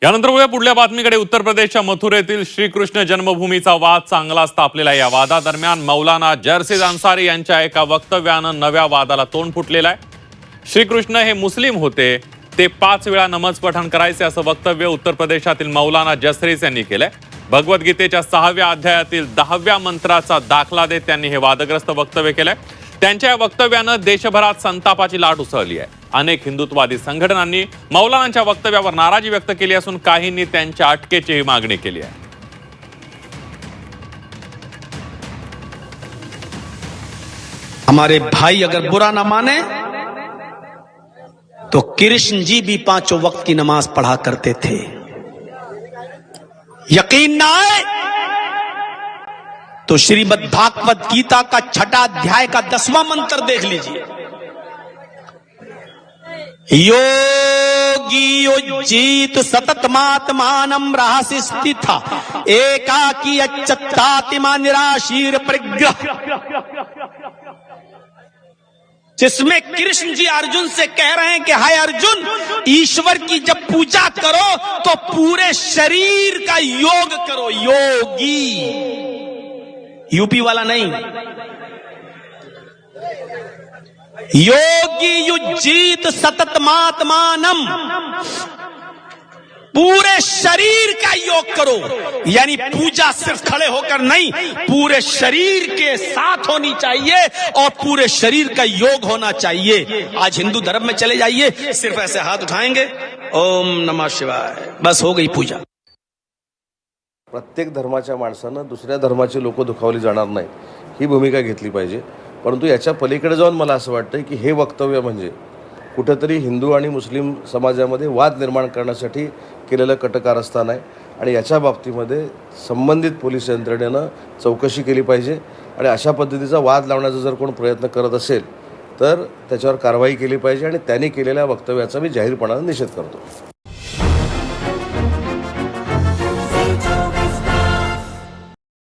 यानंतर वळूया पुढल्या बातमीकडे. उत्तर प्रदेशच्या मथुरेतील श्रीकृष्ण जन्मभूमीचा वाद चांगलाच तापलेला आहे. या वादादरम्यान मौलाना जरसीद अन्सारी यांच्या एका वक्तव्यानं नव्या वादाला तोंड फुटलेलं आहे. श्रीकृष्ण हे मुस्लिम होते, ते 5 वेळा नमाज पठण करायचे असं वक्तव्य उत्तर प्रदेशातील मौलाना जसरीस यांनी केलंय. भगवद्गीतेच्या 6व्या अध्यायातील 10व्या मंत्राचा दाखला देत त्यांनी हे वादग्रस्त वक्तव्य केलंय. त्यांच्या या वक्तव्यानं देशभरात संतापाची लाट उसळली आहे. अनेक हिंदुत्ववादी संघटनांनी मौलानांच्या वक्तव्यावर नाराजी व्यक्त केली असून काहींनी त्यांच्या अटकेचीही मागणी केली आहे. हमारे भाई अगर बुरा ना माने तो कृष्ण जी भी 5 वक्त की नमाज पढ़ा करते थे. यकीन ना आए तो श्रीमद् भागवत गीता का 6ठा अध्याय का 10वां मंत्र देख लीजिए. योगी उज्जीत सततमात्मानं रहसि स्थिता एकाकी अच्युतात्मा निराशीर परिग्रह. जिसमें कृष्ण जी अर्जुन से कह रहे हैं कि हाय अर्जुन, ईश्वर की जब पूजा करो तो पूरे शरीर का योग करो. योगी यूपी वाला नहीं, योगी युज्जीत सततमात्मानम, पूरे शरीर का योग करो. यानी पूजा सिर्फ खड़े होकर नहीं, पूरे शरीर के साथ होनी चाहिए और पूरे शरीर का योग होना चाहिए. आज हिंदू धर्म में चले जाइए, सिर्फ ऐसे हाथ उठाएंगे, ओम नमः शिवाय, बस हो गई पूजा. प्रत्येक धर्माच्या माणसानं दुसऱ्या धर्माचे लोक दुखावली जाणार नाही ही भूमिका घेतली पाहिजे. परंतु याच्या पलीकडे जाऊन मला असं वाटतं की हे वक्तव्य म्हणजे कुठेतरी हिंदू आणि मुस्लिम समाजामध्ये वाद निर्माण करण्यासाठी केलेलं कटकारस्थान आहे आणि याच्या बाबतीमध्ये संबंधित पोलीस यंत्रणेनं चौकशी केली पाहिजे आणि अशा पद्धतीचा वाद लावण्याचा जर कोण प्रयत्न करत असेल तर त्याच्यावर कारवाई केली पाहिजे आणि त्यांनी केलेल्या वक्तव्याचा मी जाहीरपणाने निषेध करतो.